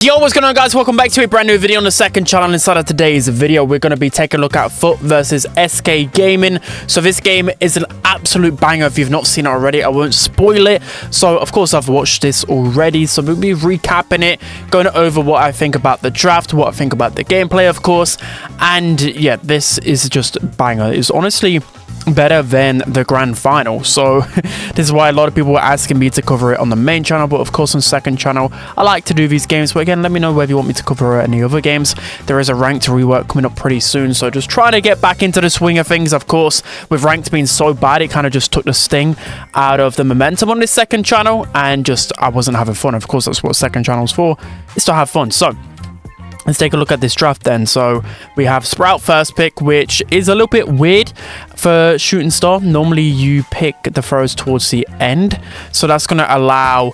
Yo, what's going on, guys? Welcome back to a brand new video on the second channel. Inside of today's video, we're going to be taking a look at FUT versus SK Gaming. So this game is an absolute banger. If you've not seen it already, I won't spoil it. So of course I've watched this already, so we'll be recapping it, going over what I think about the draft, what I think about the gameplay, of course. And yeah, this is just banger. It's honestly better than the grand final, so this is why a lot of people were asking me to cover it on the main channel, but of course on second channel I like to do these games. But again, let me know whether you want me to cover any other games. There is a ranked rework coming up pretty soon, so just trying to get back into the swing of things. Of course, with ranked being so bad, it kind of just took the sting out of the momentum on this second channel, and just I wasn't having fun. Of course, that's what second channel's for, is to have fun. So let's take a look at this draft then. So we have Sprout first pick, which is a little bit weird for Shooting Star. Normally you pick the throws towards the end, so that's going to allow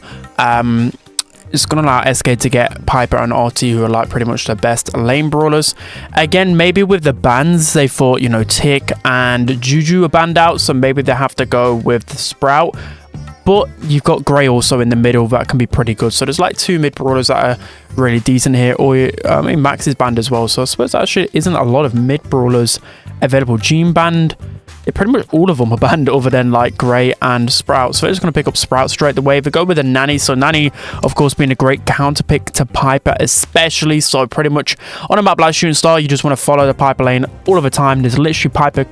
SK to get Piper and RT, who are like pretty much the best lane brawlers. Again, maybe with the bans, they thought, you know, Tick and Juju are banned out, so maybe they have to go with the Sprout. But you've got Gray also in the middle that can be pretty good. So there's like two mid brawlers that are really decent here. Or I mean, Max is banned as well. So I suppose there actually isn't a lot of mid brawlers available. Gene banned. Pretty much all of them are banned other than like Gray and Sprout. So I'm just going to pick up Sprout straight away. They go with a Nanny. So Nanny, of course, being a great counter pick to Piper especially. So pretty much on a map like Shooting Star, you just want to follow the Piper lane all of the time. There's literally Piper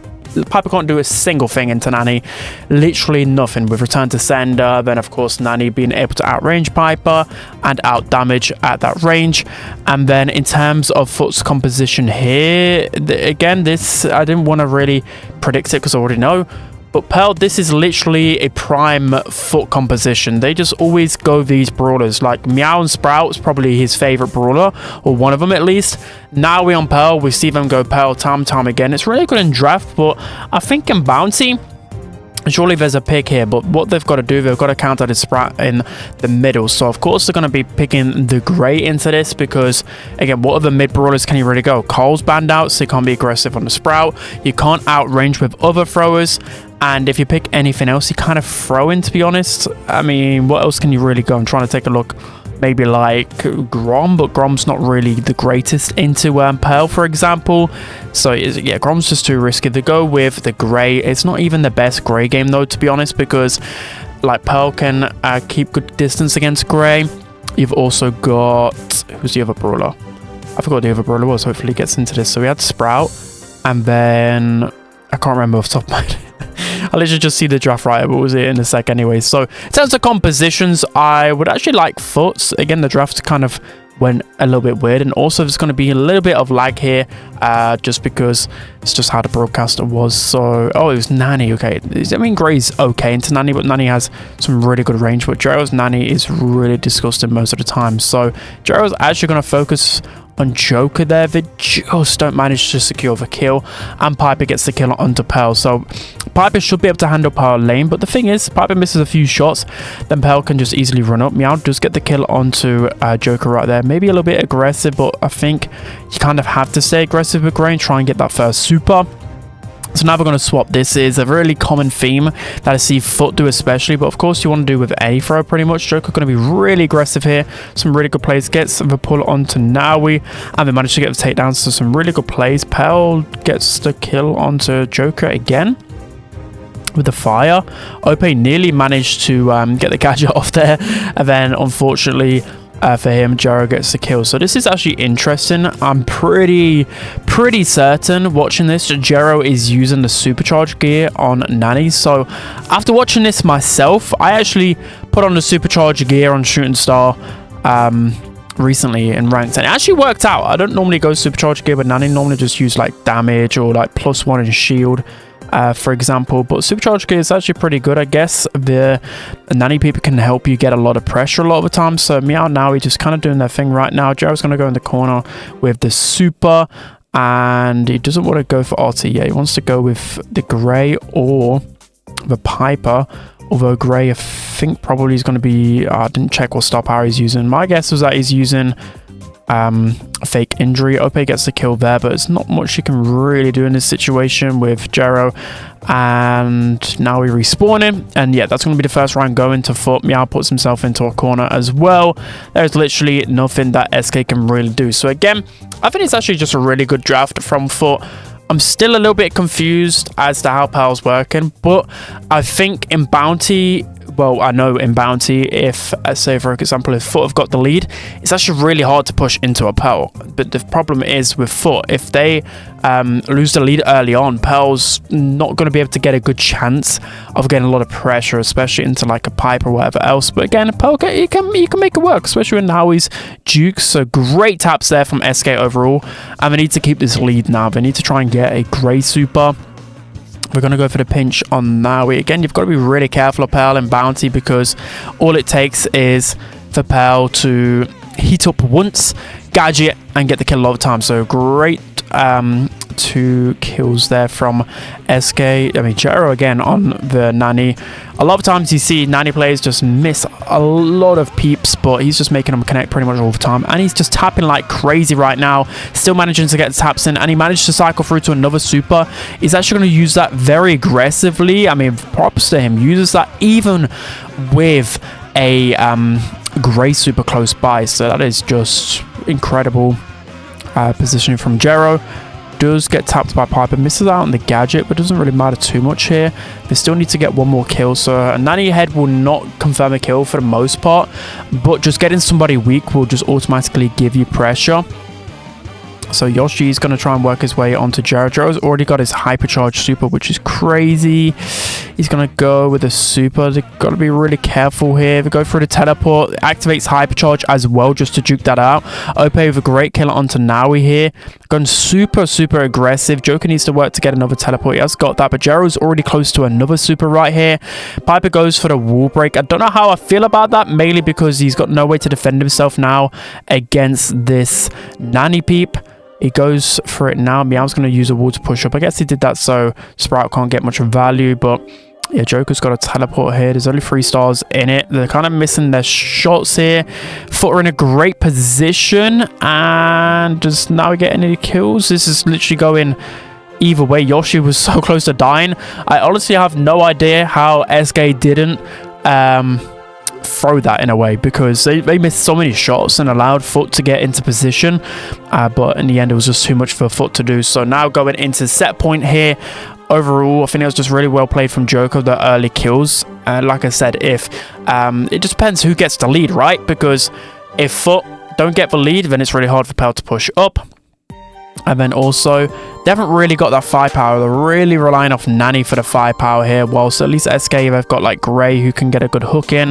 can't do a single thing into Nanny, literally nothing. With return to sender, then of course Nanny being able to outrange Piper and out damage at that range. And then in terms of FUT's composition here, again, this I didn't want to really predict it because I already know, but Pearl, this is literally a prime FUT composition. They just always go these brawlers. Like Meow and Sprout's probably his favorite brawler, or one of them at least. Now we on Pearl, we see them go Pearl time again. It's really good in draft, but I think in bounty, surely there's a pick here. But what they've got to do, they've got to counter the Sprout in the middle. So of course they're going to be picking the Gray into this, because again, what other mid brawlers can you really go? Cole's banned out, so you can't be aggressive on the Sprout. You can't outrange with other throwers. And if you pick anything else, you kind of throw in, to be honest. I mean, what else can you really go? I'm trying to take a look. Maybe like Grom, but Grom's not really the greatest into Pearl, for example. So yeah, Grom's just too risky. They go with the Gray. It's not even the best Gray game though, to be honest, because like Pearl can keep good distance against Gray. You've also got, who's the other brawler? I forgot the other brawler was. Hopefully he gets into this. So we had Sprout, and then I can't remember off the top of my head. I literally just see the draft right, but was it in a sec anyway. So in terms of compositions, I would actually like FUTs. Again, the draft kind of went a little bit weird, and also there's going to be a little bit of lag here, just because it's just how the broadcaster was. So it was Nanny. Okay, I mean, Gray's okay into Nanny, but Nanny has some really good range, but Jero's Nanny is really disgusting most of the time. So Jero's actually going to focus on Joker there. They just don't manage to secure the kill, and Piper gets the kill onto Pearl. So Piper should be able to handle Pearl lane, but the thing is, Piper misses a few shots, then Pearl can just easily run up. Meow does get the kill onto Joker right there. Maybe a little bit aggressive, but I think you kind of have to stay aggressive with Gray and try and get that first super. So now we're going to swap. This is a really common theme that I see FUT do especially, but of course you want to do with any throw pretty much. Joker going to be really aggressive here. Some really good plays. Gets the pull onto Nawi, and they manage to get the takedowns, so some really good plays. Pearl gets the kill onto Joker again with the fire. Ope nearly managed to get the gadget off there, and then unfortunately for him, Jero gets the kill. So this is actually interesting. I'm pretty certain watching this, Jero is using the supercharged gear on Nanny. So after watching this myself, I actually put on the supercharged gear on Shooting Star recently in ranked, and it actually worked out. I don't normally go supercharged gear with Nanny. Normally just use like damage or like +1 in shield, for example, but supercharged gear is actually pretty good. I guess the Nanny people can help you get a lot of pressure a lot of the time. So Meow now he's just kind of doing their thing right now. Jero's going to go in the corner with the super, and he doesn't want to go for RT. Yeah, he wants to go with the Gray or the Piper, although Gray I think probably is going to be I didn't check what star power he's using. My guess was that he's using fake injury. OP gets the kill there, but it's not much you can really do in this situation with Jero. And now we respawn him, and yeah, that's going to be the first round going to FUT. Meow puts himself into a corner as well. There's literally nothing that SK can really do. So again, I think it's actually just a really good draft from FUT. I'm still a little bit confused as to how Pearl's working, but I think in Bounty, well, I know in Bounty, if, say for example, if FUT have got the lead, it's actually really hard to push into a Pearl. But the problem is with FUT, if they lose the lead early on, Pearl's not going to be able to get a good chance of getting a lot of pressure, especially into like a pipe or whatever else. But again, Pearl, you can make it work, especially in how he's Dukes. So great taps there from SK overall. And they need to keep this lead now. They need to try and get a grey super. We're going to go for the pinch on Naui. Again, you've got to be really careful of Pearl and Bounty, because all it takes is for Pearl to heat up once, gadget, and get the kill a lot of time. So great 2 kills there from SK. I mean, Jero again on the Nani. A lot of times you see Nani players just miss a lot of peeps, but he's just making them connect pretty much all the time. And he's just tapping like crazy right now, still managing to get taps in, and he managed to cycle through to another super. He's actually going to use that very aggressively. I mean, props to him. Uses that even with a grey super close by. So that is just incredible positioning from Jero. Does get tapped by Piper, misses out on the gadget, but doesn't really matter too much here. They still need to get one more kill, so a Nani head will not confirm a kill for the most part, but just getting somebody weak will just automatically give you pressure. So Yoshi's going to try and work his way onto Jero. Jero's already got his hypercharge super, which is crazy. He's going to go with a super. They've got to be really careful here. They go through the teleport. It activates hypercharge as well, just to juke that out. OP with a great kill onto Naui here. Going super, super aggressive. Joker needs to work to get another teleport. He has got that, but Jero's already close to another super right here. Piper goes for the wall break. I don't know how I feel about that, mainly because he's got no way to defend himself now against this Nani peep. He goes for it now. Meow's going to use a wall to push up. I guess he did that so Sprout can't get much value, but yeah, Joker's got a teleport here. There's only 3 stars in it. They're kind of missing their shots here. FUT are in a great position, and does now get any kills? This is literally going either way. Yoshi was so close to dying. I honestly have no idea how SK didn't throw that in a way, because they missed so many shots and allowed FUT to get into position, but in the end it was just too much for FUT to do. So now going into set point here, overall I think it was just really well played from Joker, the early kills. Like I said, if it just depends who gets the lead, right? Because if FUT don't get the lead, then it's really hard for Pearl to push up. And then also, they haven't really got that firepower. They're really relying off Nani for the firepower here. Whilst at least SK, they've got like Grey, who can get a good hook in.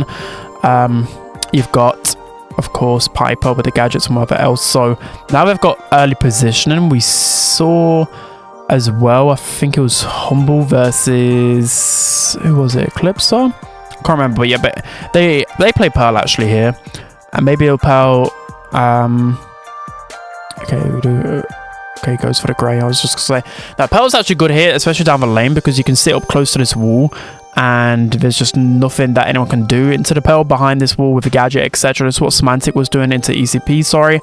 You've got, of course, Piper with the gadgets and whatever else. So now they've got early positioning. We saw as well, I think it was Humble versus, who was it? Eclipser? I can't remember. But yeah, but they play Pearl actually here. And maybe it'll Pearl. Okay, we do. Okay, goes for the Grey. I was just going to say that Pearl's actually good here, especially down the lane, because you can sit up close to this wall and there's just nothing that anyone can do into the Pearl behind this wall with the gadget, etc. That's what Semantic was doing into ECP. Sorry,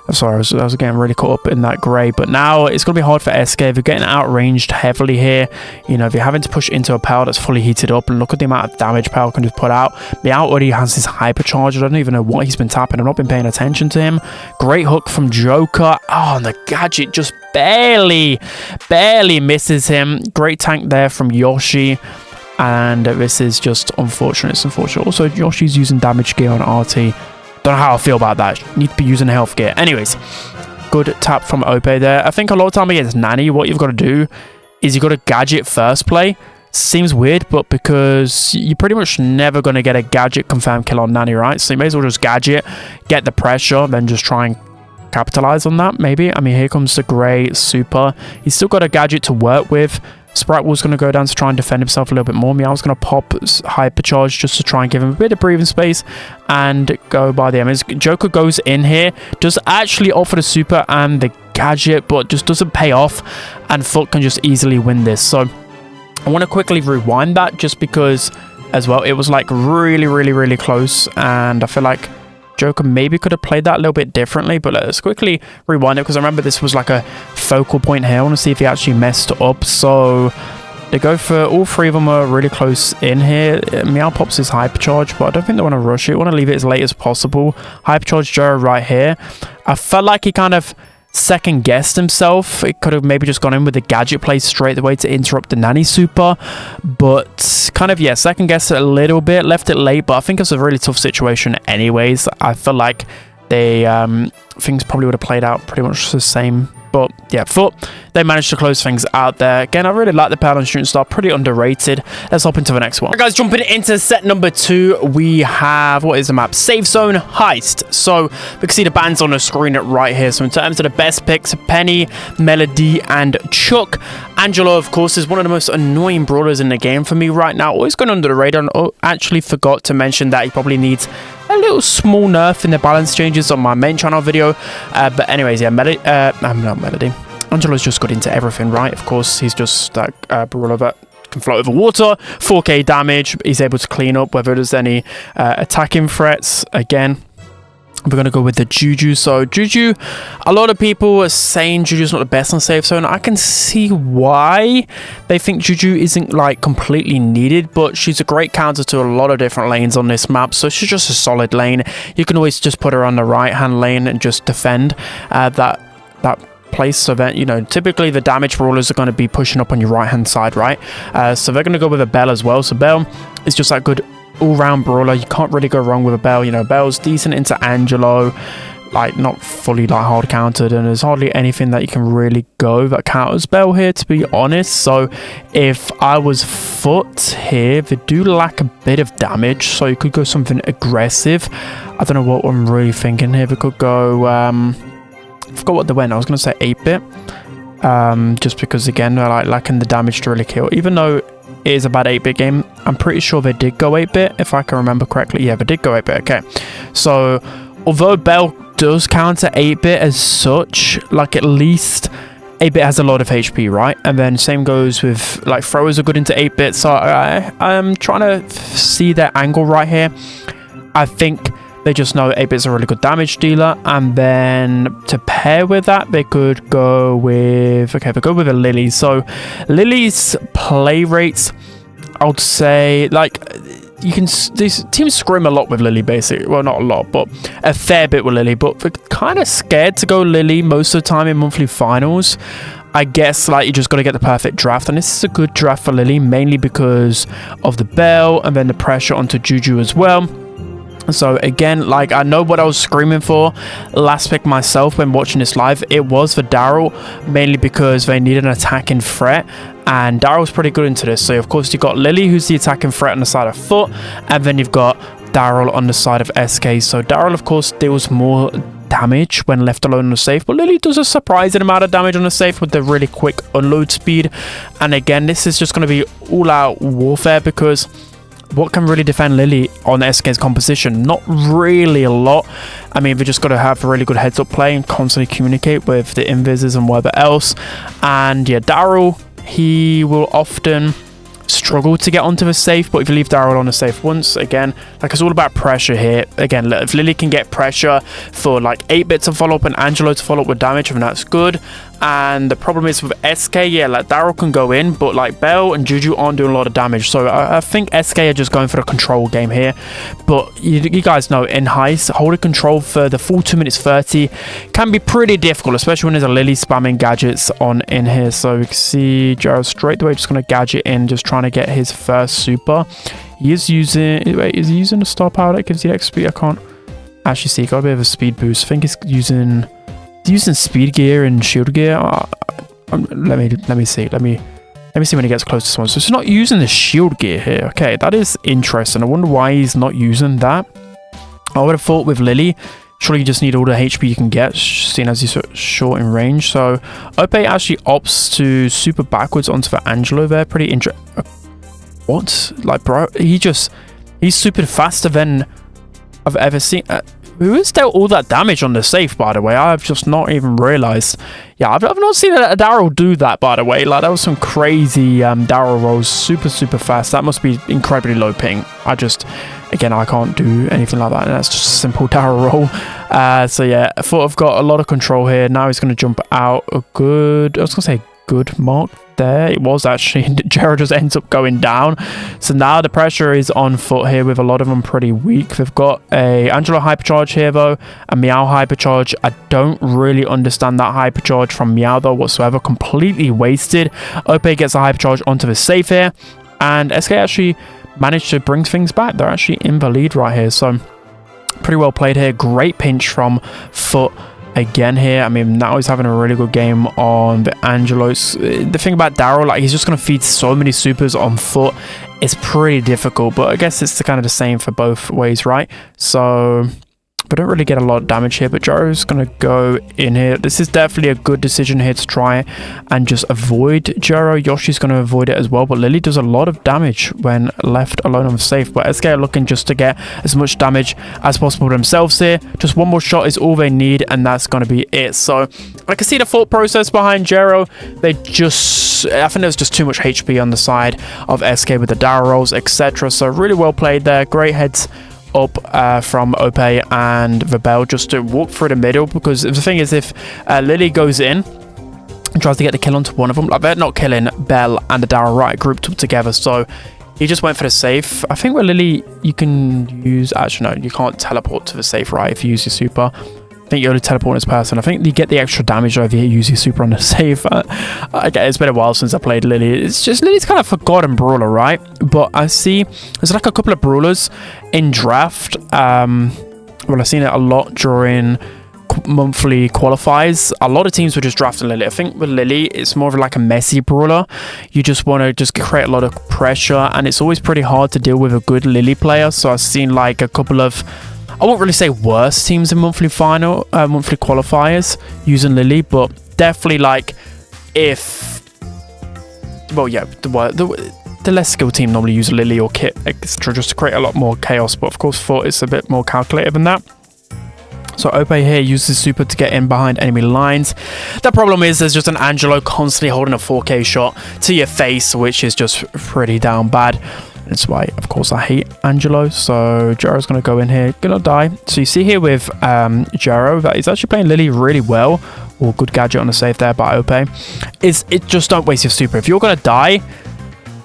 I was getting really caught up in that Grey. But now it's going to be hard for SK. They're getting outranged heavily here. You know, they're having to push into a Pearl that's fully heated up, and look at the amount of damage Pearl can just put out. Meow already has his hypercharge. I don't even know what he's been tapping. I've not been paying attention to him. Great hook from Joker. Oh, and the gadget just barely misses him. Great tank there from Yoshi. And this is just unfortunate. It's unfortunate. Also, Yoshi's using damage gear on RT. Don't know how I feel about that. Need to be using health gear. Anyways, good tap from Ope there. I think a lot of time against Nani, what you've got to do is you've got to gadget first play. Seems weird, but because you're pretty much never going to get a gadget confirmed kill on Nani, right? So you may as well just gadget, get the pressure, then just try and capitalize on that, maybe. I mean, here comes the Grey super. He's still got a gadget to work with. Sprite was going to go down to try and defend himself a little bit more. Meow's going to pop hypercharge just to try and give him a bit of breathing space and go by the enemies. Joker goes in here, does actually offer the super and the gadget, but just doesn't pay off, and FUT can just easily win this. So I want to quickly rewind that, just because as well it was like really close, and I feel like Joker maybe could have played that a little bit differently, but let's quickly rewind it because I remember this was like a focal point here. I want to see if he actually messed up. So they go for all three of them are really close in here. Meow pops his hypercharge, but I don't think they want to rush it. Want to leave it as late as possible. Hypercharge Joe right here. I felt like he kind of second guessed himself. It could have maybe just gone in with the gadget play straight away to interrupt the nanny super, but kind of, yeah, second guessed it a little bit, left it late, but I think it's a really tough situation anyways. I feel like they things probably would have played out pretty much the same. But yeah, FUT, they managed to close things out there. Again, I really like the Paladin shooting star, pretty underrated. Let's hop into the next one. All right, guys, jumping into set number 2, we have, what is the map? Safe Zone Heist. So we can see the bands on the screen right here. So in terms of the best picks, Penny, Melody, and Chuck. Angelo, of course, is one of the most annoying brawlers in the game for me right now. Always going under the radar. And actually forgot to mention that he probably needs a little small nerf in the balance changes on my main channel video. But anyways, yeah, not Melody. Angelo's just got into everything, right? Of course, he's just that brawler that can float over water, 4k damage. He's able to clean up whether there's any attacking threats. Again, we're going to go with the Juju. So Juju, a lot of people are saying Juju's not the best on Safe Zone. I can see why they think Juju isn't like completely needed, but she's a great counter to a lot of different lanes on this map. So she's just a solid lane. You can always just put her on the right hand lane and just defend that place, so that, you know, typically the damage brawlers are going to be pushing up on your right hand side, right? So they're going to go with a Belle as well. So Belle is just that good all-round brawler. You can't really go wrong with a Belle. You know, Belle's decent into Angelo, like not fully like hard countered, and there's hardly anything that you can really go that counters Belle here, to be honest. So if I was FUT here, they do lack a bit of damage, so you could go something aggressive. I don't know what I'm really thinking here. We could go I forgot what they went. I was going to say 8-bit, just because again they're like lacking the damage to really kill, even though it is a bad 8-bit game. I'm pretty sure they did go 8-bit, if I can remember correctly. Yeah, they did go 8-bit. Okay, so although Belle does counter 8-bit as such, like at least 8-bit has a lot of HP, right? And then same goes with like throwers are good into 8-bit. So I'm trying to see their angle right here. I think they just know 8-bit's a really good damage dealer, and then to pair with that, they could go with, okay, they go with a Lily. So Lily's play rates, I would say, like, you can, these teams scrim a lot with Lily, basically. Well, not a lot, but a fair bit with Lily, but they're kind of scared to go Lily most of the time in monthly finals. I guess, like, you just got to get the perfect draft, and this is a good draft for Lily, mainly because of the Belle and then the pressure onto Juju as well. So again, like, I know what I was screaming for last pick myself when watching this live. It was for Daryl, mainly because they need an attacking threat, and Daryl's pretty good into this. So of course you've got Lily, who's the attacking threat on the side of FUT, and then you've got Daryl on the side of SK. So Daryl, of course, deals more damage when left alone on the safe, but Lily does a surprising amount of damage on the safe with the really quick unload speed. And again, this is just going to be all-out warfare, because what can really defend Lily on SK's composition? Not really a lot. I mean, we just got to have a really good heads-up play and constantly communicate with the invises and whatever else. And yeah, Daryl, he will often struggle to get onto the safe, but if you leave Daryl on the safe once, again, like, it's all about pressure here. Again, if Lily can get pressure for like 8-bit to follow up and Angelo to follow up with damage, then that's good. And the problem is with SK, yeah, like Daryl can go in, but like Belle and Juju aren't doing a lot of damage. So I think SK are just going for the control game here. But you guys know, in Heist, holding control for the full 2 minutes 30 can be pretty difficult, especially when there's a Lily spamming gadgets on in here. So we can see Gerald straight away just going to gadget in, just trying to get his first super. He is using, wait, is he using a star power that gives the XP? I can't actually see. Got a bit of a speed boost. I think he's using speed gear and shield gear. Let me see. Let me see when he gets close to someone. So he's not using the shield gear here. Okay, that is interesting. I wonder why he's not using that. I would have thought with Lily, surely you just need all the HP you can get, seeing as he's short in range. So Ope actually opts to super backwards onto the Angelo there. Pretty interesting. What? Like, bro, he's super faster than I've ever seen. who has dealt all that damage on the safe, by the way. I've just not even realized. Yeah, I've not seen a Daryl do that, by the way. Like, that was some crazy Daryl rolls, super fast. That must be incredibly low ping. Again, I can't do anything like that, and that's just a simple Daryl roll. So yeah, I thought I've got a lot of control here. Now he's going to jump out I was going to say good mark there. It was actually. Jero just ends up going down. So now the pressure is on FUT here, with a lot of them pretty weak. They've got a Angelo hypercharge here though, a Meow hypercharge. I don't really understand that hypercharge from Meow though whatsoever. Completely wasted. Ope gets a hypercharge onto the safe here, and SK actually managed to bring things back. They're actually in the lead right here, so pretty well played here. Great pinch from FUT again here. I mean, now he's having a really good game on the Angelos. The thing about Daryl, like, he's just going to feed so many supers on FUT. It's pretty difficult, but I guess it's kind of the same for both ways, right? So we don't really get a lot of damage here, but Jero's going to go in here. This is definitely a good decision here to try and just avoid Jero. Yoshi's going to avoid it as well, but Lily does a lot of damage when left alone on the safe. But SK are looking just to get as much damage as possible themselves here. Just one more shot is all they need, and that's going to be it. So I can see the thought process behind Jero. I think there's just too much HP on the side of SK with the Daryl rolls, etc. So really well played there. Great heads up from Ope and the Bell just to walk through the middle, because the thing is, if Lily goes in and tries to get the kill onto one of them, like, they're not killing Bell and the Daryl right grouped up together. So he just went for the safe. I think with Lily you can use, actually no, you can't teleport to the safe, right, if you use your super. I think you only teleport as person. I think you get the extra damage over here, use your super on the safe. It's been a while since I played Lily. It's just, Lily's kind of a forgotten brawler, right? But I see there's like a couple of brawlers in draft. Well, I've seen it a lot during monthly qualifiers. A lot of teams were just drafting Lily. I think with Lily, it's more of like a messy brawler. You just want to just create a lot of pressure, and it's always pretty hard to deal with a good Lily player. So I've seen like a couple of, I won't really say worst teams in monthly qualifiers using Lily, but definitely like the less skilled team normally use Lily or Kit, etc., just to create a lot more chaos. But of course, FUT is a bit more calculated than that. So Ope here uses super to get in behind enemy lines. The problem is there's just an Angelo constantly holding a 4K shot to your face, which is just pretty down bad. That's why, of course, I hate Angelo. So Jero's going to go in here, going to die. So you see here with Jero that he's actually playing Lily really well. Or good gadget on the save there by Ope. It just don't waste your super. If you're going to die,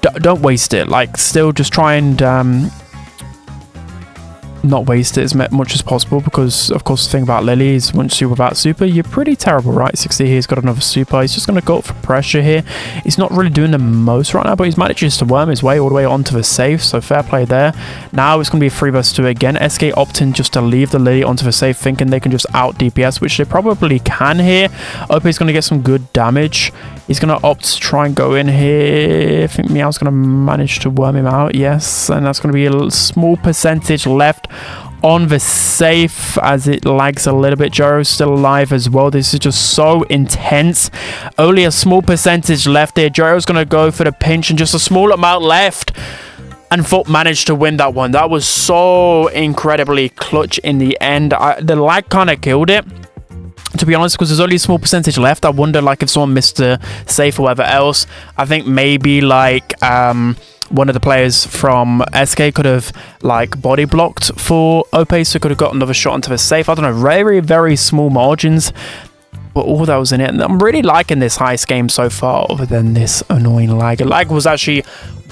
don't waste it. Like, still just try and not waste it as much as possible, because of course the thing about Lily is once you're without super, you're pretty terrible, right? 60 here, he's got another super. He's just going to go up for pressure here. He's not really doing the most right now, but he's managed to worm his way all the way onto the safe, so fair play there. Now it's going to be a 3 vs 2 again. SK opting just to leave the Lily onto the safe, thinking they can just out DPS, which they probably can here. Ope is going to get some good damage. He's going to opt to try and go in here. I think Meow's going to manage to worm him out. Yes, and that's going to be a small percentage left on the safe as it lags a little bit. Jero's still alive as well. This is just so intense. Only a small percentage left there. Jero's going to go for the pinch and just a small amount left. And FUT managed to win that one. That was so incredibly clutch in the end. The lag kind of killed it, to be honest, because there's only a small percentage left. I wonder, like, if someone missed a safe or whatever else. I think maybe, like, one of the players from SK could have, like, body blocked for Ope, so could have got another shot onto the safe. I don't know, very, very small margins. But all that was in it. And I'm really liking this Heist game so far, other than this annoying lag. Lag was actually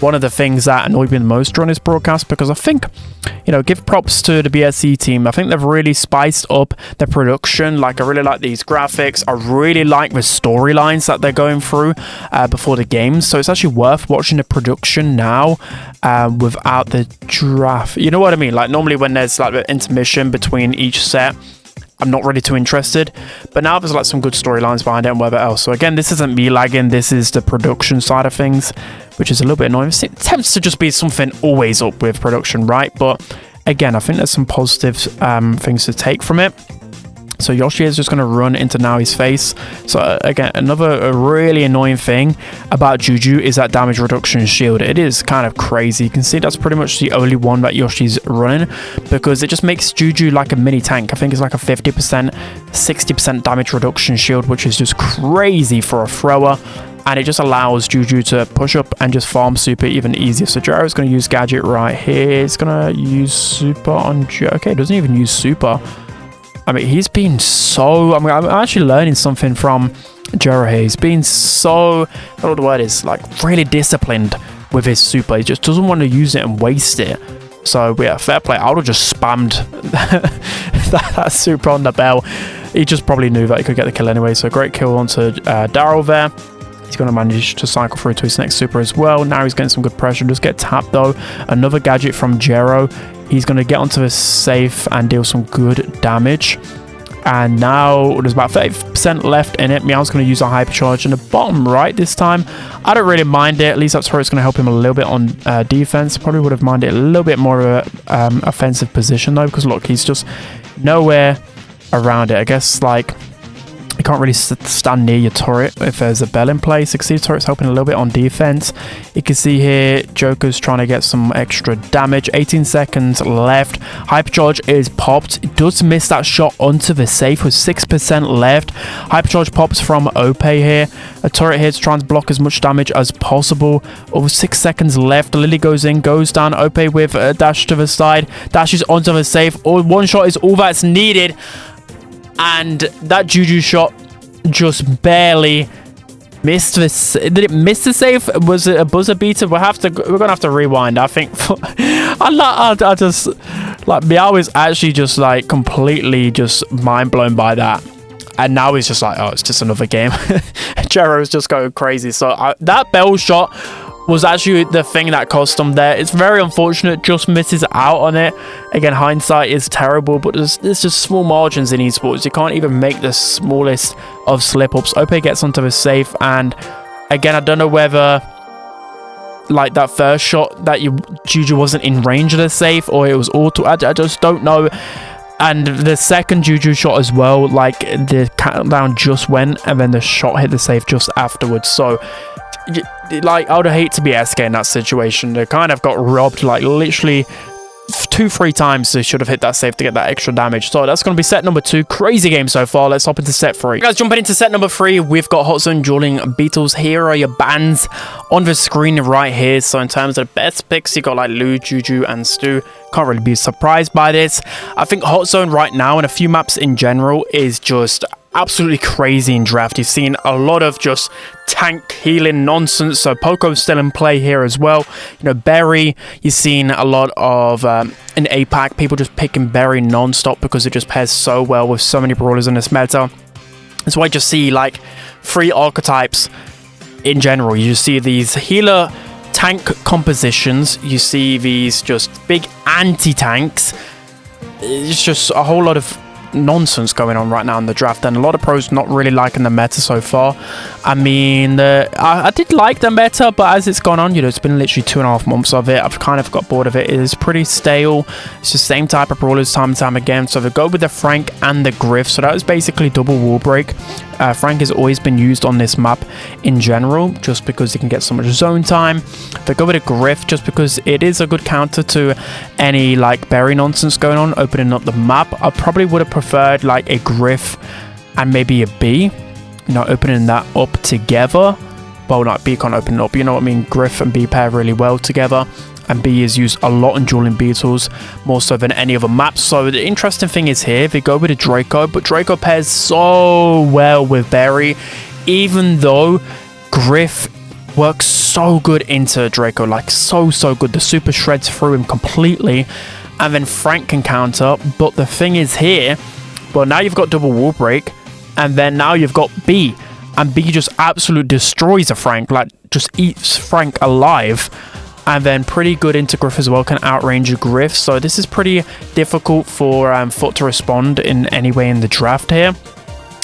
one of the things that annoyed me the most during this broadcast, because I think, you know, give props to the BSC team. I think they've really spiced up their production. Like, I really like these graphics. I really like the storylines that they're going through before the games. So it's actually worth watching the production now without the draft. You know what I mean? Like, normally when there's like the intermission between each set, I'm not really too interested, but now there's like some good storylines behind it and whatever else. So again, this isn't me lagging, this is the production side of things, which is a little bit annoying. It tends to just be something always up with production, right? But again, I think there's some positive things to take from it. So Yoshi is just going to run into Naoi's face. So again, another really annoying thing about Juju is that damage reduction shield. It is kind of crazy. You can see that's pretty much the only one that Yoshi's running, because it just makes Juju like a mini tank. I think it's like a 50%, 60% damage reduction shield, which is just crazy for a thrower. And it just allows Juju to push up and just farm super even easier. So Jero's going to use gadget right here. He's going to use super on Jero. Okay, doesn't even use super. I mean, he's been so... I mean, I'm actually learning something from Jero here. He's been so... I don't know what the word is. Like, really disciplined with his super. He just doesn't want to use it and waste it. So, yeah, fair play. I would have just spammed that super on the bell. He just probably knew that he could get the kill anyway. So, great kill onto Daryl there. He's going to manage to cycle through to his next super as well. Now he's getting some good pressure. Just get tapped, though. Another gadget from Jero. He's going to get onto the safe and deal some good damage. And now there's about 30% left in it. Meow's going to use a hypercharge in the bottom right this time. I don't really mind it. At least that's where it's going to help him a little bit on defense. Probably would have minded a little bit more of a offensive position, though. Because, look, he's just nowhere around it. I guess, like... You can't really stand near your turret if there's a bell in place. You can see the turret's helping a little bit on defense. You can see here Joker's trying to get some extra damage. 18 seconds left. Hypercharge is popped. It does miss that shot onto the safe with 6% left. Hypercharge pops from Ope here. A turret here to try and block as much damage as possible. Over 6 seconds left. Lily goes in, goes down. Ope with a dash to the side. Dashes onto the safe. One shot is all that's needed. And that Juju shot just barely missed this. Did it miss the safe? Was it a buzzer beater? We're gonna have to rewind. I think. I just like Meow is actually just like completely just mind blown by that. And now he's just like, oh, it's just another game. Jero's just going crazy. So that bell shot was actually the thing that cost him there. It's very unfortunate, just misses out on it. Again, hindsight is terrible, but there's just small margins in esports. You can't even make the smallest of slip-ups. Ope gets onto the safe, and again, I don't know whether like that first shot that Juju wasn't in range of the safe or it was auto. I just don't know. And the second Juju shot as well, like the countdown just went and then the shot hit the safe just afterwards. So like I would hate to be SK in that situation. They kind of got robbed, like literally 2-3 times they should have hit that safe to get that extra damage. So that's going to be set number 2. Crazy game so far. Let's hop into set 3. Guys, jumping into set number 3, we've got Hot Zone dueling Beetles. Here are your bans on the screen right here. So in terms of the best picks, you got like Lou, Juju, and Stu. Can't really be surprised by this. I think Hot Zone right now and a few maps in general is just absolutely crazy in draft. You've seen a lot of just tank healing nonsense. So Poco's still in play here as well. You know, Berry, you've seen a lot of in APAC, people just picking Berry non-stop because it just pairs so well with so many brawlers in this meta. That's why I just see like 3 archetypes in general. You just see these healer tank compositions. You see these just big anti-tanks. It's just a whole lot of nonsense going on right now in the draft, and a lot of pros not really liking the meta so far. I mean, I did like the meta, but as it's gone on, you know, it's been literally 2.5 months of it. I've kind of got bored of it. It is pretty stale. It's the same type of brawlers time and time again. So they go with the Frank and the Griff. So that was basically double wall break. Frank has always been used on this map in general, just because he can get so much zone time. They go with a Griff just because it is a good counter to any like berry nonsense going on, opening up the map. I probably would have preferred like a Griff and maybe a B, you know, opening that up together. Well, not B can't open it up, you know what I mean. Griff and B pair really well together, and B is used a lot in dueling Beetles, more so than any other map. So the interesting thing is here, they go with a Draco, but Draco pairs so well with Berry, even though Griff works so good into Draco, like so good. The super shreds through him completely, and then Frank can counter. But the thing is here, well, now you've got double wall break, and then now you've got B, and B just absolutely destroys a Frank, like just eats Frank alive. And then pretty good into Griff as well, can outrange a Griff. So this is pretty difficult for FUT to respond in any way in the draft here.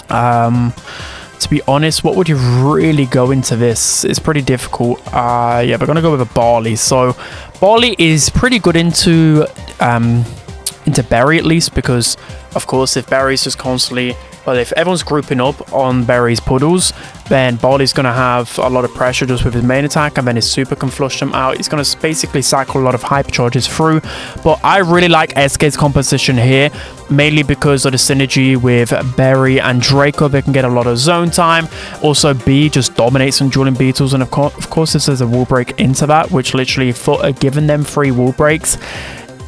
To be honest, what would you really go into this? It's pretty difficult. Yeah, we're going to go with a Barley. So Barley is pretty good into into Berry at least, because of course if Berry's just constantly, well, if everyone's grouping up on Berry's puddles, then Barley's going to have a lot of pressure just with his main attack, and then his super can flush them out. He's going to basically cycle a lot of hypercharges through. But I really like SK's composition here, mainly because of the synergy with Berry and Draco. They can get a lot of zone time. Also, B just dominates on dueling beetles, and of course if there's a wall break into that, which literally FUT are giving them 3 wall breaks,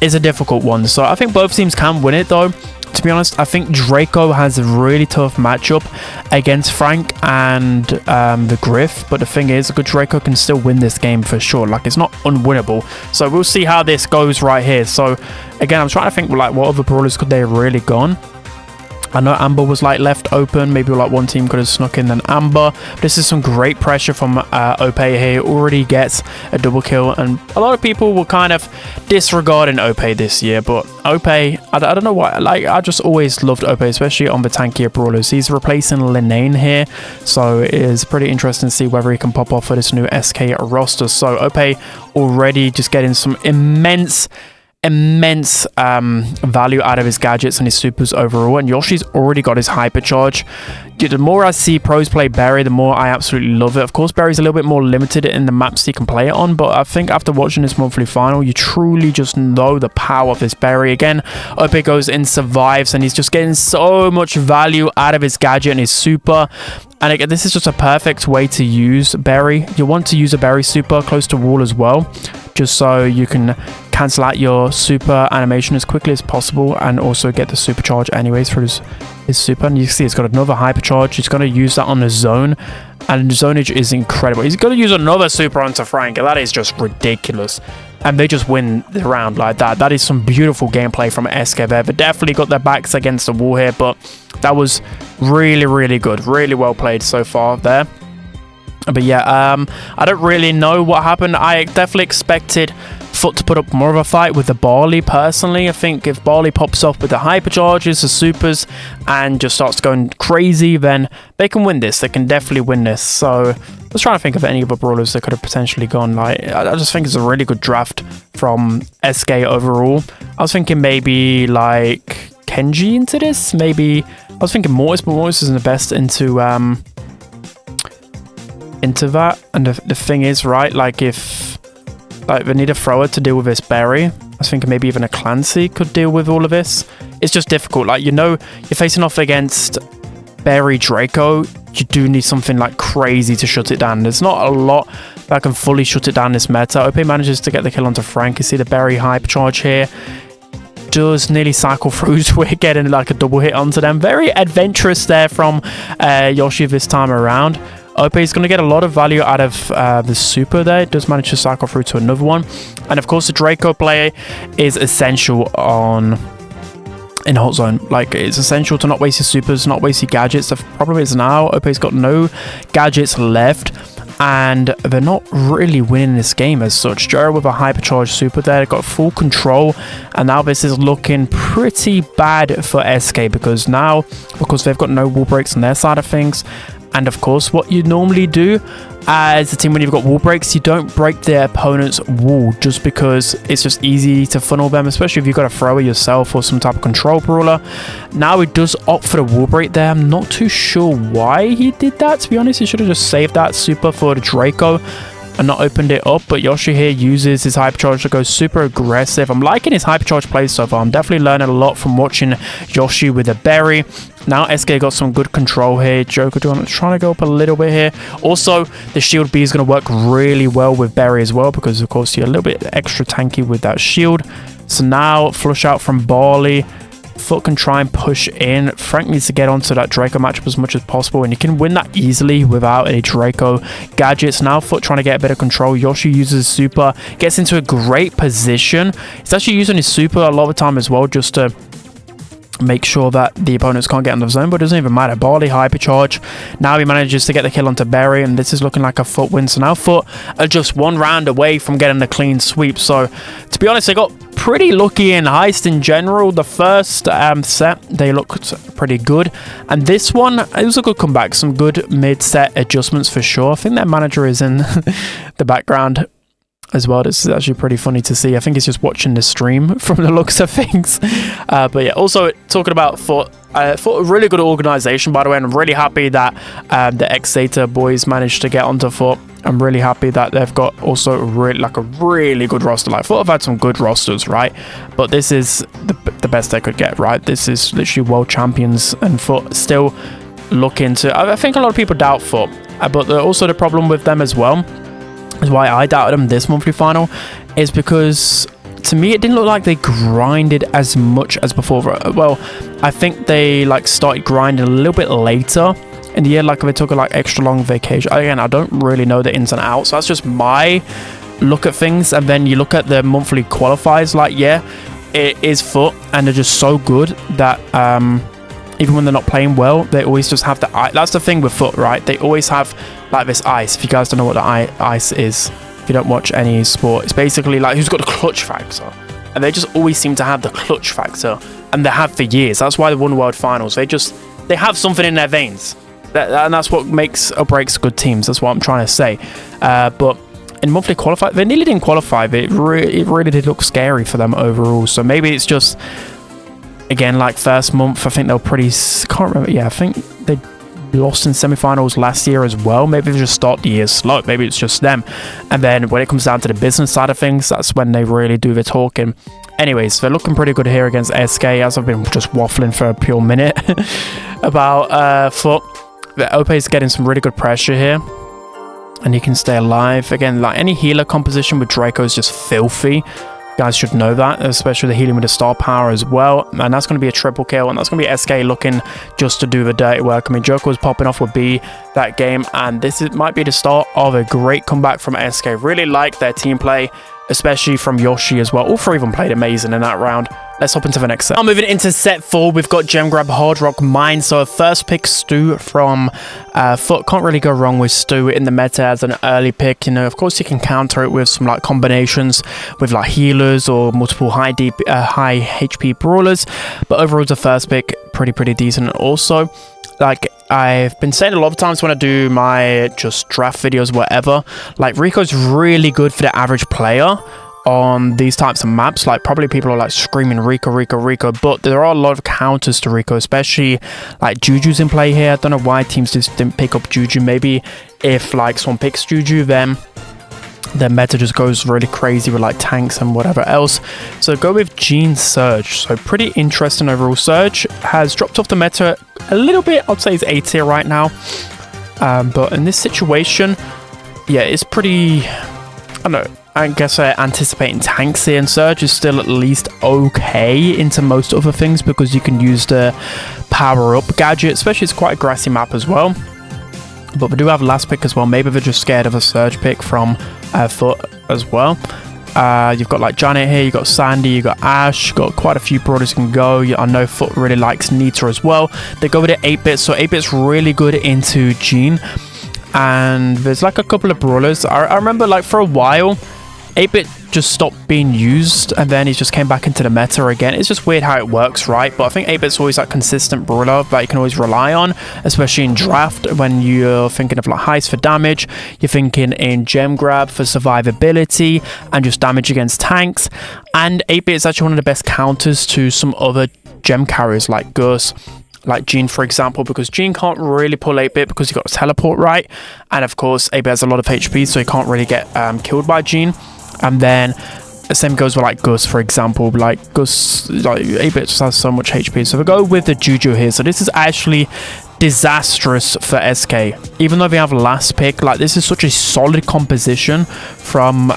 is a difficult one. So I think both teams can win it though. To be honest, I think Draco has a really tough matchup against Frank and the Griff, but the thing is, a good Draco can still win this game for sure. Like, it's not unwinnable. So we'll see how this goes right here. So again, I'm trying to think, like, what other brawlers could they have really gone? I know Amber was like left open. Maybe like one team could have snuck in than Amber. This is some great pressure from Ope here. Already gets a double kill, and a lot of people were kind of disregarding Ope this year. But Ope, I don't know why. Like, I just always loved Ope, especially on the tankier brawlers. He's replacing Linane here, so it is pretty interesting to see whether he can pop off for this new SK roster. So Ope already just getting some immense value out of his gadgets and his supers overall, and Yoshi's already got his hypercharge. The more I see pros play Berry, the more I absolutely love it. Of course, Berry's a little bit more limited in the maps he can play it on, but I think after watching this monthly final, you truly just know the power of this Berry. Again, Ope goes in, survives, and he's just getting so much value out of his gadget and his super. And again, this is just a perfect way to use Berry. You want to use a Berry super close to wall as well, just so you can cancel out your super animation as quickly as possible and also get the supercharge anyways through his super. And you see he's got another hypercharge. He's going to use that on the zone, and the zonage is incredible. He's going to use another super onto Frank, and that is just ridiculous. And they just win the round like that. That is some beautiful gameplay from SK there. They definitely got their backs against the wall here, but that was really, really good. Really well played so far there. But yeah, I don't really know what happened. I definitely expected FUT to put up more of a fight with the Barley personally. I think if Barley pops off with the hypercharges, the supers, and just starts going crazy, then they can win this. They can definitely win this. So I was trying to think of any other brawlers that could have potentially gone. Like, I just think it's a really good draft from SK overall. I was thinking maybe like Kenji into this. Maybe I was thinking Mortis, but Mortis isn't the best into that. And the thing is, right, like if like they need a thrower to deal with this Berry, I was thinking maybe even a Clancy could deal with all of this. It's just difficult. Like, you know, you're facing off against Berry Draco, you do need something like crazy to shut it down. There's not a lot that can fully shut it down this meta. Ope manages to get the kill onto Frank. You see the Berry hypercharge here. Does nearly cycle through, so we're getting like a double hit onto them. Very adventurous there from Yoshi this time around. Ope is going to get a lot of value out of the super there. It does manage to cycle through to another one. And of course, the Draco play is essential in Hot Zone. Like, it's essential to not waste your supers, not waste your gadgets. The problem is now Ope's got no gadgets left, and they're not really winning this game as such. Jero with a hypercharged super there, got full control, and now this is looking pretty bad for SK, because now, because they've got no wall breaks on their side of things. And of course, what you normally do as a team when you've got wall breaks, you don't break their opponent's wall, just because it's just easy to funnel them, especially if you've got a thrower yourself or some type of control brawler. Now he does opt for the wall break there. I'm not too sure why he did that, to be honest. He should have just saved that super for the Draco and not opened it up. But Yoshi here uses his hypercharge to go super aggressive. I'm liking his hypercharge plays so far. I'm definitely learning a lot from watching Yoshi with a Berry. Now SK got some good control here. Joker trying to go up a little bit here. Also, the shield B is going to work really well with Berry as well, because of course you're a little bit extra tanky with that shield. So now flush out from Barley. FUT can try and push in. Frank needs to get onto that Draco matchup as much as possible, and you can win that easily without any Draco gadgets. Now FUT trying to get a bit of control. Yoshi uses super, gets into a great position. He's actually using his super a lot of the time as well, just to make sure that the opponents can't get in the zone, but it doesn't even matter. Barley hypercharge. Now he manages to get the kill onto Berry, and this is looking like a FUT win. So now FUT are just one round away from getting the clean sweep. So to be honest, they got pretty lucky in Heist in general. The first set, they looked pretty good, and this one, it was a good comeback. Some good mid-set adjustments for sure. I think their manager is in the background. as well. This is actually pretty funny to see. I think he's just watching the stream from the looks of things. But yeah, also talking about FUT, FUT, a really good organization, by the way, and I'm really happy that the X-Data boys managed to get onto FUT. I'm really happy that they've got also a really good roster. Like, FUT have had some good rosters, right? But this is the best they could get, right? This is literally world champions, and FUT still looking to... I think a lot of people doubt FUT, but also the problem with them as well is why I doubted them this monthly final is because to me it didn't look like they grinded as much as before. Well, I think they like started grinding a little bit later in the year, like they took a like extra long vacation. Again, I don't really know the ins and outs, so that's just my look at things. And then you look at the monthly qualifiers, like, yeah, it is FUT, and they're just so good that even when they're not playing well, they always just have the ice. That's the thing with FUT, right? They always have like this ice. If you guys don't know what the ice is, if you don't watch any sport, it's basically like who's got the clutch factor. And they just always seem to have the clutch factor, and they have for years. That's why they won World Finals. They have something in their veins. And that's what makes or breaks good teams. That's what I'm trying to say. But in monthly qualify, they nearly didn't qualify, but it really did look scary for them overall. So maybe it's just, again, like first month, I think they were pretty... Can't remember. Yeah, I think they lost in semi-finals last year as well. Maybe they just start the year slow. Maybe it's just them. And then when it comes down to the business side of things, that's when they really do the talking. Anyways, they're looking pretty good here against SK, as I've been just waffling for a pure minute about FUT. The OP is getting some really good pressure here, and he can stay alive. Again, like any healer composition with Draco is just filthy. You guys should know that, especially the healing with the star power as well. And that's going to be a triple kill, and that's going to be SK looking just to do the dirty work. I mean, Joker was popping off with B that game, and might be the start of a great comeback from SK. Really like their team play, especially from Yoshi as well. All three of them played amazing in that round. Let's hop into the next set. Now moving into set 4, we've got Gem Grab Hard Rock Mine. So first pick, Stu from FUT. Can't really go wrong with Stu in the meta as an early pick. You know, of course you can counter it with some like combinations with like healers or multiple high HP brawlers. But overall, the first pick, pretty decent. Also, like I've been saying a lot of times when I do my just draft videos, whatever, like Rico's really good for the average player on these types of maps. Like probably people are like screaming Rico, but there are a lot of counters to Rico, especially like Juju's in play here. I don't know why teams just didn't pick up Juju. Maybe if like someone picks Juju, then the meta just goes really crazy with like tanks and whatever else. So go with Gene Surge. So pretty interesting overall. Surge has dropped off the meta a little bit. I'd say he's A tier right now. But in this situation, yeah, it's pretty... I don't know. I guess anticipating tanks here, and Surge is still at least okay into most other things because you can use the power-up gadget, especially it's quite a grassy map as well. But we do have last pick as well. Maybe they're just scared of a Surge pick from FUT as well. You've got like Janet here, you've got Sandy, you've got Ash, got quite a few brawlers can go. I know FUT really likes Nita as well. They go with it 8-bit, so 8-bit's really good into Gene. And there's like a couple of brawlers. I remember like for a while, 8-bit just stopped being used, and then he just came back into the meta again. It's just weird how it works, right? But I think 8-bit's always that consistent brawler that you can always rely on, especially in draft when you're thinking of like Heist for damage, you're thinking in Gem Grab for survivability and just damage against tanks. And 8-bit is actually one of the best counters to some other gem carriers like Gus, like Gene, for example, because Gene can't really pull 8-bit because he got a teleport, right? And of course 8-bit has a lot of HP, so he can't really get killed by Gene. And then the same goes with like Gus, for example. Like Gus, like 8-bit just has so much HP. So we go with the Juju here. So this is actually disastrous for SK. Even though they have last pick, like this is such a solid composition from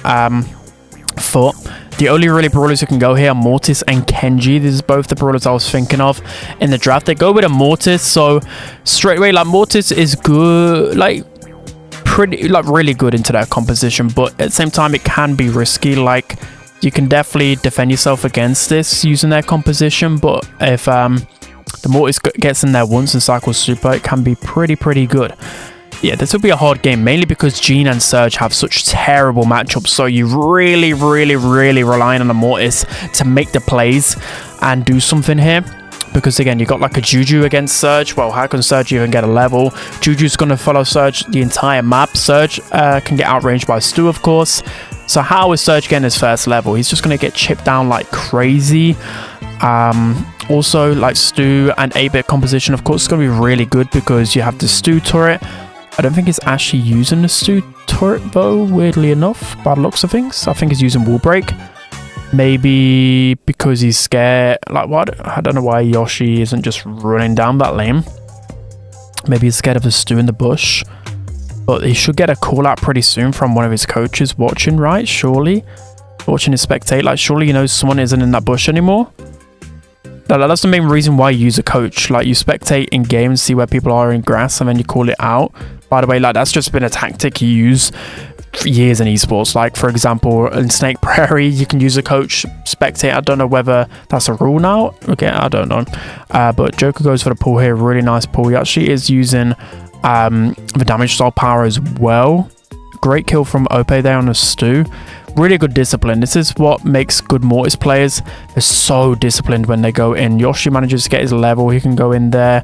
FUT. The only really brawlers who can go here are Mortis and Kenji. These are both the brawlers I was thinking of in the draft. They go with a Mortis, so straight away, like Mortis is good, like pretty, like really good into that composition, but at the same time it can be risky. Like you can definitely defend yourself against this using their composition, but if the Mortis gets in there once and cycles super, it can be pretty good. Yeah, this will be a hard game, mainly because Gene and Surge have such terrible matchups, so you really relying on the Mortis to make the plays and do something here. Because again, you got like a Juju against Surge. Well, how can Surge even get a level? Juju's going to follow Surge the entire map. Surge can get outranged by Stu, of course. So how is Surge getting his first level? He's just going to get chipped down like crazy. Also, like Stu and 8-bit composition, of course, it's going to be really good because you have the Stu turret. I don't think he's actually using the Stu turret though, weirdly enough, by the looks of things. I think he's using wall break. Maybe because he's scared. Like, what? I don't know why Yoshi isn't just running down that lane. Maybe he's scared of the Stu in the bush. But he should get a call out pretty soon from one of his coaches watching, right? Surely. Watching his spectate. Like, surely he knows someone isn't in that bush anymore. That's the main reason why you use a coach. Like, you spectate in games, see where people are in grass, and then you call it out. By the way, like, that's just been a tactic you use for years in esports. Like, for example, in Snake Prairie, you can use a coach spectate. I don't know whether that's a rule now. Okay, I don't know. But Joker goes for the pull here. Really nice pull. He actually is using the damage style power as well. Great kill from Ope there on the Stu. Really good discipline. This is what makes good Mortis players. They're so disciplined when they go in. Yoshi manages to get his level. He can go in there.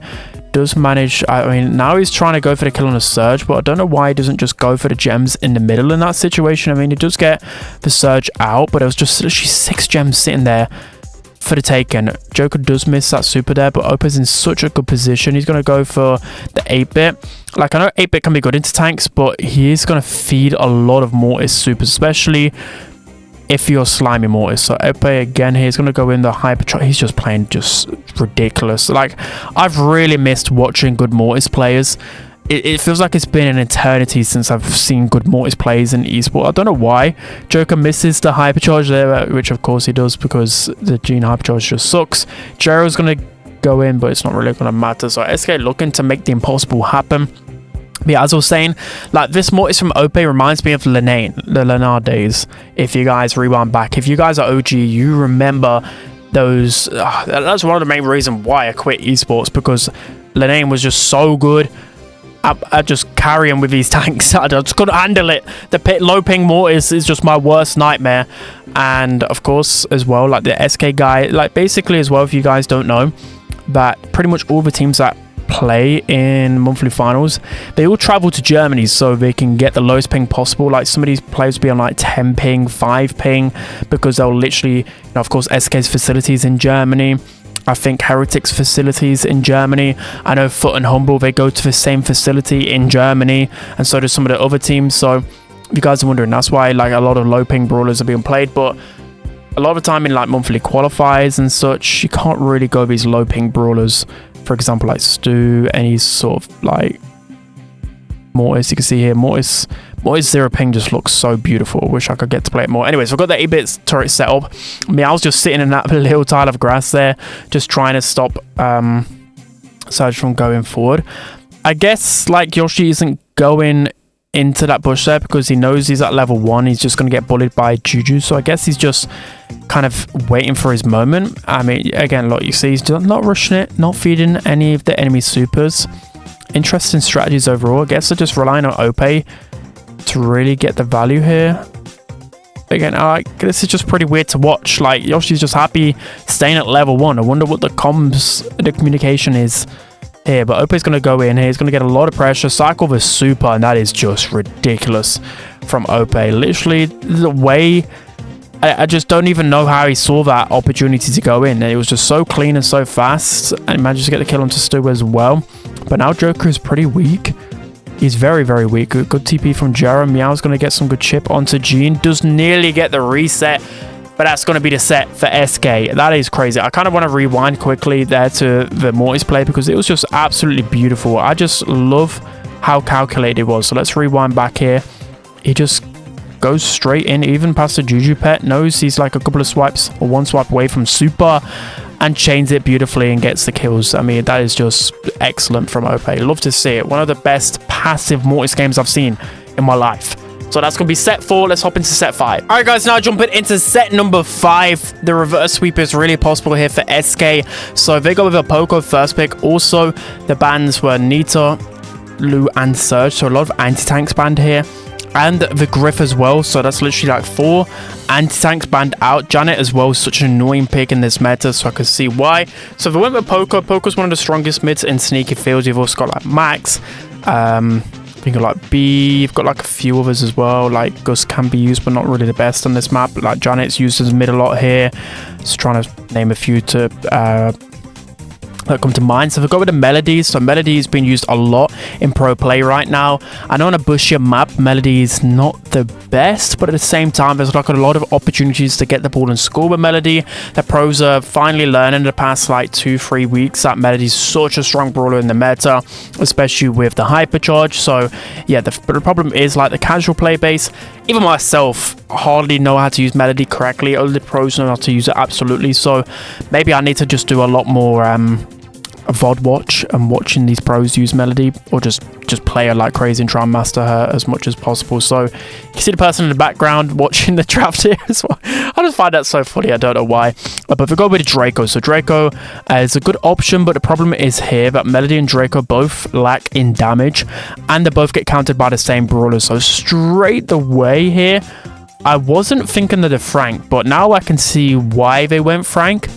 Does manage. I mean, now he's trying to go for the kill on a Surge, but I don't know why he doesn't just go for the gems in the middle in that situation. I mean, he does get the Surge out, but it was just literally 6 gems sitting there for the taken. Joker does miss that super there, but Opa's in such a good position. He's going to go for the 8-bit. Like, I know 8-bit can be good into tanks, but he is going to feed a lot of Mortis supers, especially if you're slimy Mortis. So Ope again here is going to go in the hyper. He's just playing just ridiculous. Like, I've really missed watching good Mortis players. It feels like it's been an eternity since I've seen good Mortis plays in esports. I don't know why. Joker misses the hypercharge there, which of course he does because the Gene hypercharge just sucks. Jero's going to go in, but it's not really going to matter. So SK looking to make the impossible happen. But yeah, as I was saying, like, this Mortis from Ope reminds me of Lenane, the Lenar days. If you guys rewind back, if you guys are OG, you remember those. That's one of the main reasons why I quit esports, because Lenane was just so good. I just carry him with these tanks. I just couldn't handle it. The low ping Mortis is just my worst nightmare. And of course, as well, like the SK guy, like basically as well, if you guys don't know, that pretty much all the teams that play in monthly finals, they all travel to Germany so they can get the lowest ping possible. Like, some of these players will be on like 10 ping, 5 ping, because they'll literally, you know, of course, SK's facilities in Germany. I think Heretic's facilities in Germany. I know FUT and Humble, they go to the same facility in Germany, and so do some of the other teams. So if you guys are wondering, that's why like a lot of low ping brawlers are being played. But a lot of the time in like monthly qualifiers and such, you can't really go these low ping brawlers. For example, like Stu, any sort of like Mortis. You can see here, Mortis 0 ping just looks so beautiful. I wish I could get to play it more. Anyways, I've got the 8-bit turret set up. I mean, I was just sitting in that little tile of grass there, just trying to stop Surge from going forward. I guess like Yoshi isn't going into that bush there because he knows he's at level 1. He's just going to get bullied by Juju. So I guess he's just kind of waiting for his moment. I mean, again, look, you see he's not rushing it, not feeding any of the enemy supers. Interesting strategies overall. I guess they're just relying on Ope to really get the value here. Again, this is just pretty weird to watch. Like, Yoshi's just happy staying at level 1. I wonder what the communication is here. But Ope's going to go in here. He's going to get a lot of pressure. Cycle the super, and that is just ridiculous from Ope. Literally, the way... I just don't even know how he saw that opportunity to go in. It was just so clean and so fast. And he managed to get the kill onto Stu as well. But now Joker is pretty weak. He's very, very weak. Good TP from Jera. Meow's going to get some good chip onto Gene. Does nearly get the reset. But that's going to be the set for SK. That is crazy. I kind of want to rewind quickly there to the Mortis play because it was just absolutely beautiful. I just love how calculated it was. So let's rewind back here. He just goes straight in, even past the Juju pet. Knows he's like a couple of swipes or one swipe away from super, and chains it beautifully and gets the kills. I mean, that is just excellent from Ope. Love to see it. One of the best passive Mortis games I've seen in my life. So that's going to be set 4. Let's hop into set 5. All right, guys, now jumping into set number 5. The reverse sweep is really possible here for SK. So they go with a Poco first pick. Also, the bans were Nita, Lu, and Surge. So a lot of anti-tanks banned here. And the Griff as well. So that's literally like 4 anti-tanks banned out. Janet as well, such an annoying pick in this meta, so I can see why. So if we went with Poco, Poco's one of the strongest mids in sneaky fields. You've also got like Max. You got like B, you've got like a few others as well. Like Gus can be used, but not really the best on this map. Like Janet's used as mid a lot here. Just trying to name a few to that come to mind. So if I go with the Melodies, so Melody has been used a lot in pro play right now. I know on a bushier map, Melody is not the best, but at the same time, there's like a lot of opportunities to get the ball and score with Melody. The pros are finally learning in the past like 2-3 weeks that Melody is such a strong brawler in the meta, especially with the hypercharge. So yeah, the problem is like the casual play base. Even myself hardly know how to use Melody correctly. Only the pros know how to use it absolutely. So maybe I need to just do a lot more VOD watch and watching these pros use Melody, or just play her like crazy and try and master her as much as possible. So you can see the person in the background watching the draft here as well. I just find that so funny. I don't know why. But if we go with Draco, so Draco is a good option, but the problem is here that Melody and Draco both lack in damage, and they both get countered by the same brawler. So straight away here, I wasn't thinking of the Frank, but now I can see why they went Frank.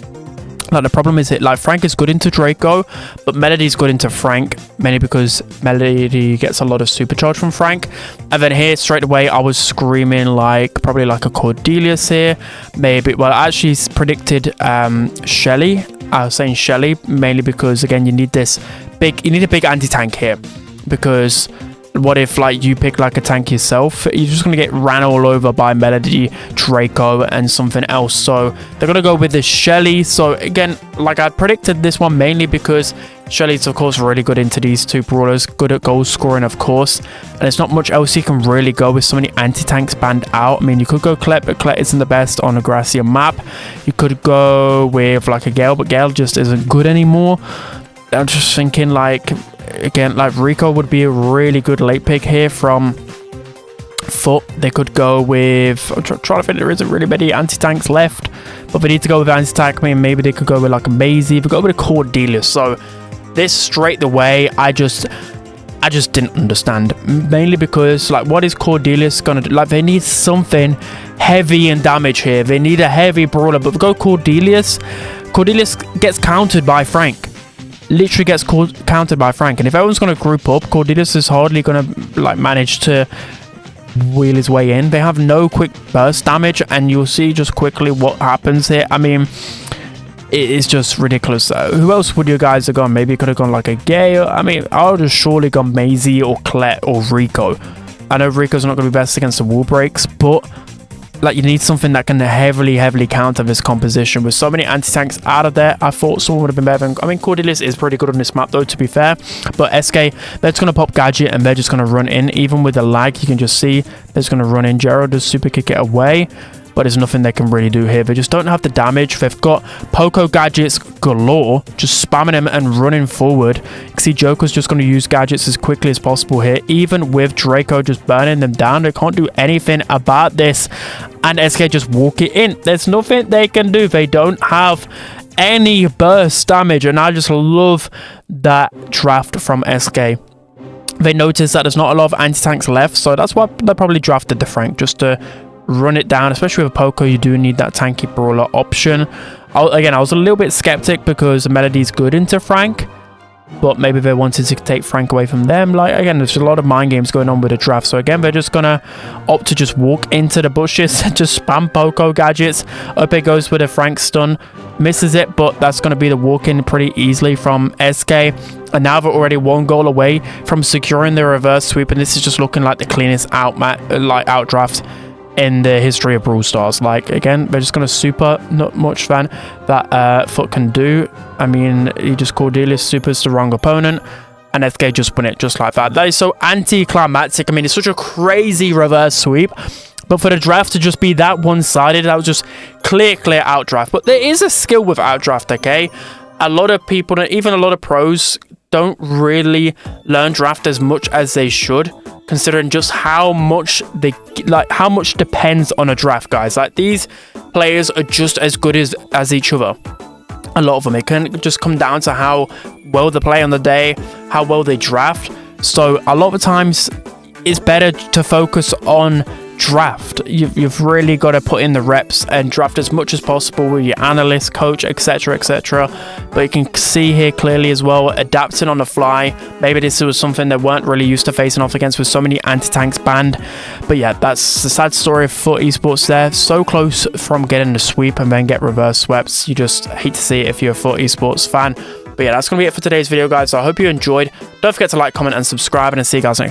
Like the problem is it, like Frank is good into Draco, but Melody's good into Frank, mainly because Melody gets a lot of supercharge from Frank. And then here straight away I was screaming like probably like a Cordelius here, maybe. Well, I actually predicted Shelly. I was saying Shelly mainly because again you need a big anti-tank here, because what if like you pick like a tank yourself? You're just gonna get ran all over by Melody, Draco, and something else. So they're gonna go with the Shelly. So again, like I predicted this one mainly because Shelly's of course really good into these two brawlers, good at goal scoring of course, and it's not much else you can really go with so many anti-tanks banned out. I mean, you could go Colette, but Colette isn't the best on a grassier map. You could go with like a Gale, but Gale just isn't good anymore. I'm just thinking like, again, like Rico would be a really good late pick here from FUT. They could go with, I'm trying to think, there isn't really many anti-tanks left, but they need to go with anti-tank. I mean, maybe they could go with like a Maisie, they go with a Cordelius. So this straight away, I just didn't understand, mainly because like what is Cordelius gonna do? Like they need something heavy in damage here. They need a heavy brawler, but go Cordelius gets countered by Frank. Literally gets countered by Frank, and if everyone's going to group up, Cordelius is hardly going to like manage to wheel his way in. They have no quick burst damage, and you'll see just quickly what happens here. I mean, it is just ridiculous. Who else would you guys have gone? Maybe you could have gone like a Gale. I mean, I would have surely gone Maisie or Colette or Rico. I know Rico's not going to be best against the wall breaks, but like you need something that can heavily counter this composition. With so many anti-tanks out of there, I thought someone would have been better than, I mean, Cordelius is pretty good on this map though, to be fair, but SK, they're just going to pop Gadget and they're just going to run in. Even with the lag, you can just see they're just going to run in. Gerald does super kick it away, but there's nothing they can really do here. They just don't have the damage. They've got Poco gadgets galore, just spamming them and running forward. You can see Joker's just going to use gadgets as quickly as possible here. Even with Draco just burning them down, they can't do anything about this. And SK just walk it in. There's nothing they can do. They don't have any burst damage. And I just love that draft from SK. They noticed that there's not a lot of anti-tanks left, so that's why they probably drafted the Frank, just to run it down. Especially with Poco, you do need that tanky brawler option. Again, I was a little bit skeptic because Melody's good into Frank, but maybe they wanted to take Frank away from them. Like, again, there's a lot of mind games going on with the draft. So again, they're just gonna opt to just walk into the bushes and just spam Poco gadgets. Up it goes with a Frank stun, misses it, but that's gonna be the walk in pretty easily from SK. And now they're already one goal away from securing the reverse sweep, and this is just looking like the cleanest out draft in the history of Brawl Stars. Like, again, they're just gonna super, not much fan that FUT can do. I mean, he just Cordelius supers the wrong opponent, and SK just win it just like that. That is so anticlimactic. I mean, it's such a crazy reverse sweep, but for the draft to just be that one-sided, that was just clear outdraft. But there is a skill with outdraft, okay? A lot of people, even a lot of pros, don't really learn draft as much as they should, considering just how much how much depends on a draft, guys. Like, these players are just as good as each other. A lot of them, it can just come down to how well they play on the day, how well they draft. So a lot of times it's better to focus on draft. You've really got to put in the reps and draft as much as possible with your analyst, coach, etc, etc. But you can see here clearly as well, adapting on the fly. Maybe this was something they weren't really used to facing off against with so many anti-tanks banned. But yeah, that's the sad story of FUT esports there. So close from getting the sweep and then get reverse swept. You just hate to see it if you're a FUT esports fan. But yeah, that's going to be it for today's video, guys. So I hope you enjoyed. Don't forget to like, comment, and subscribe, and I'll see you guys next time.